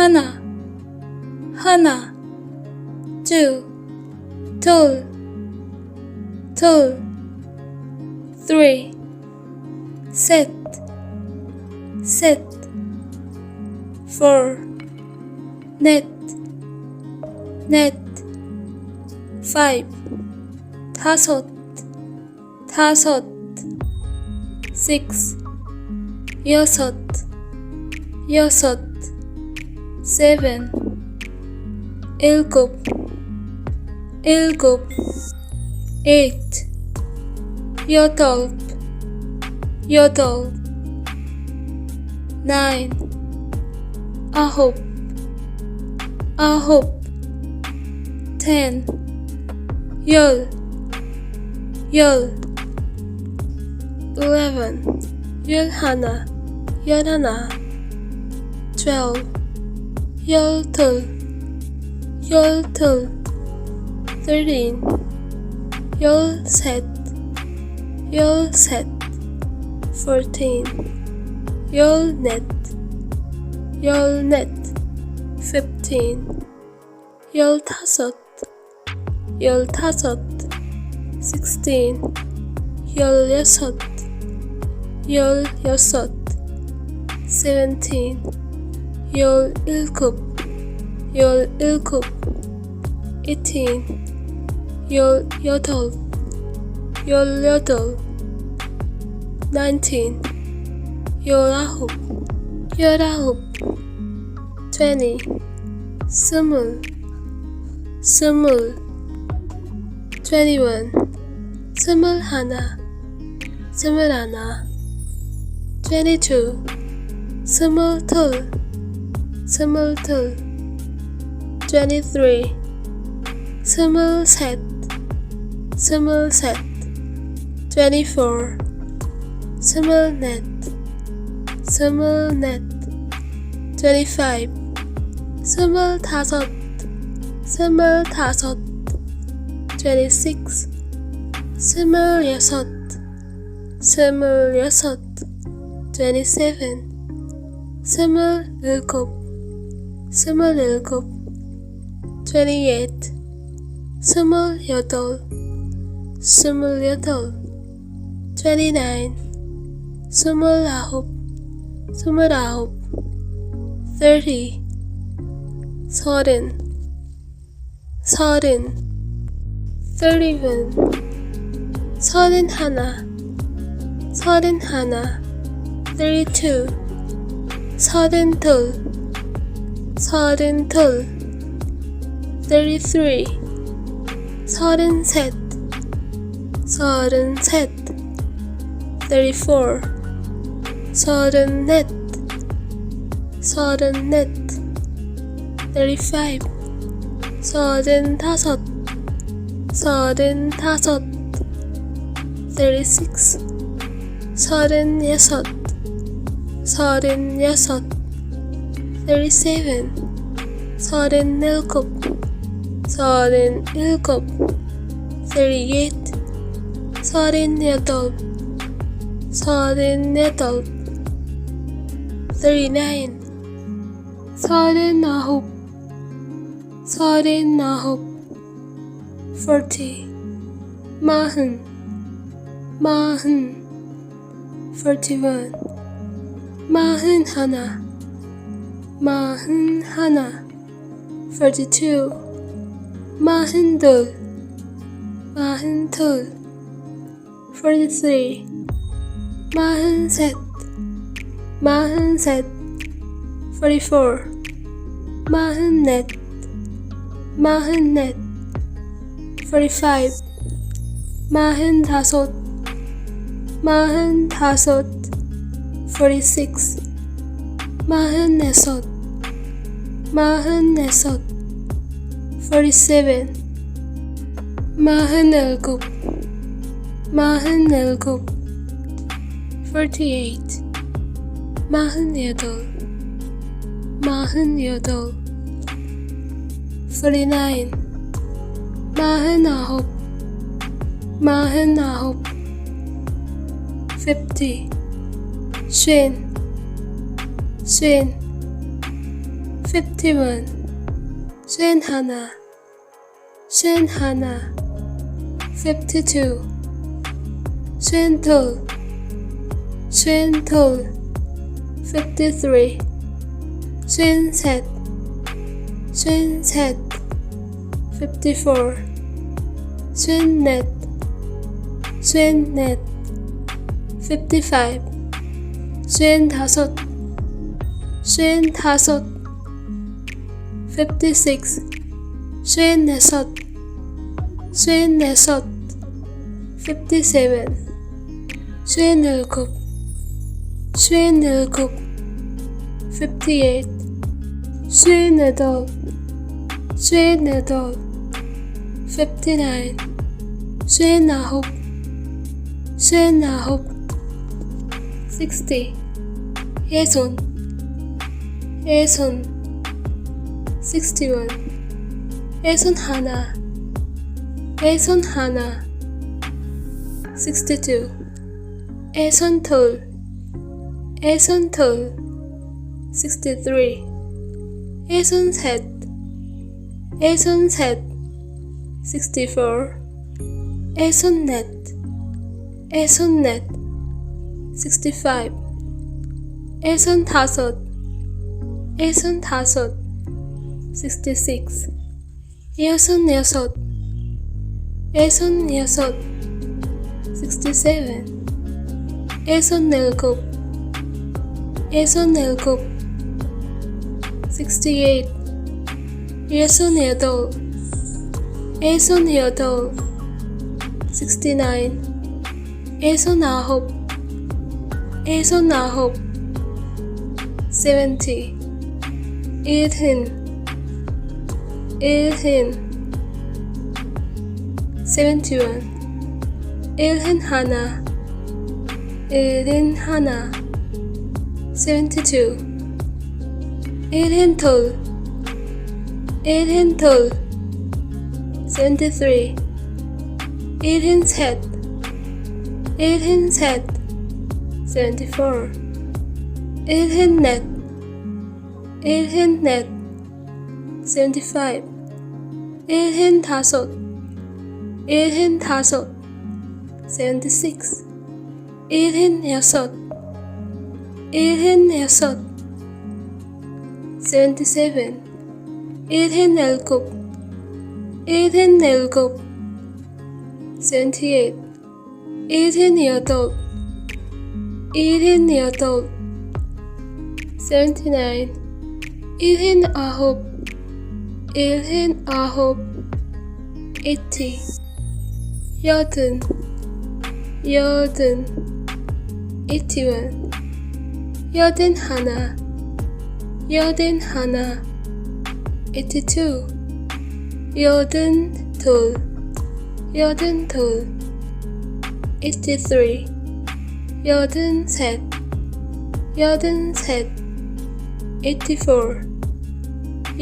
하나, 하나, two, 둘, 둘, three, 셋, 셋, four, 넷, 넷, five, 다섯, 다섯, six, 여섯, 여섯, seven, 일곱, 일곱, eight, 여덟, 여덟, nine, 아홉, 아홉, ten, 열, 열, eleven, 열하나, 열하나, twelve, 열둘, 열둘, thirteen, 열셋, 열셋, fourteen, 열넷, 열넷, fifteen, 열다섯, 열다섯, sixteen, 열여섯, 열여섯, seventeen, 열일곱, 열일곱, eighteen, 열여덟, 열여덟, nineteen, 열아홉, 열아홉, twenty, 스물, 스물, twenty-one, 스물하나, 스물하나, twenty-two, 스물둘, 스물둘, twenty-three, 스물셋, 스물셋, twenty-four, 스물넷, 스물넷, twenty-five, 스물다섯, 스물다섯, twenty-six, 스물여섯, 스물여섯, twenty-seven, 스물일곱, 스물일곱, twenty-eight, 스물여덟, 스물여덟, twenty-nine, 스물아홉, 스물아홉, thirty, 서른, 서른, thirty-one, 서른하나, 서른하나, thirty-two, 서른둘, 서른둘, thirty-three, 서른셋, 서른셋, thirty-four, 서른넷, 서른넷, thirty-five, 서른다섯, 서른다섯, thirty-six, 서른여섯, 서른여섯, thirty-seven, 서른일곱, 서른일곱, thirty-eight, 서른여덟, 서른여덟, thirty-nine, 서른아홉, 서른아홉, forty, 마흔, 마흔, forty-one, 마흔하나, 마흔하나, forty-two, 마흔둘, 마흔둘, forty-three, 마흔셋, 마흔셋, forty-four, 마흔넷, 마흔넷, forty-five, 마흔다섯, 마흔다섯, forty-six, 마흔여섯, 마흔여섯, forty-seven, 마흔일곱, 마흔일곱, forty-eight, 마흔여덟, 마흔여덟, forty-nine, 마흔아홉, 마흔아홉, fifty, 쉰, 51 51 52 52 53 27 54 28 55 56 56 56 57 57 57 58 58 59 60 예순 61 62 63 64 65 66 67 68 69 70 80 71 72 82 73 74 75 76 77 78 79 80 81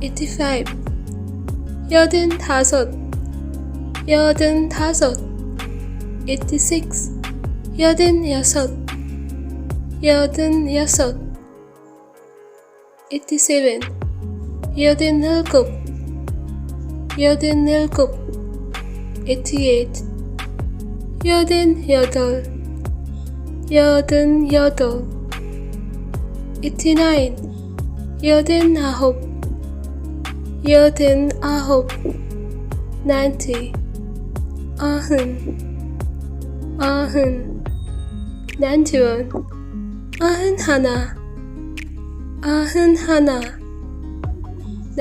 82 83 84 85 86 87 88 89 90 91 92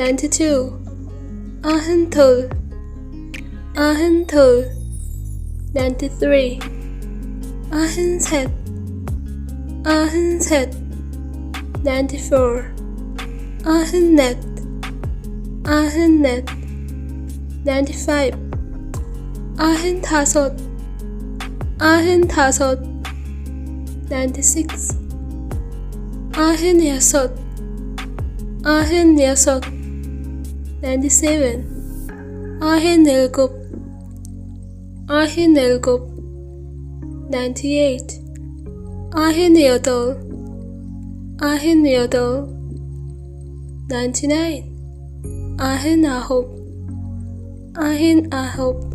93 94 95 96 97 98 98 98 99 99 99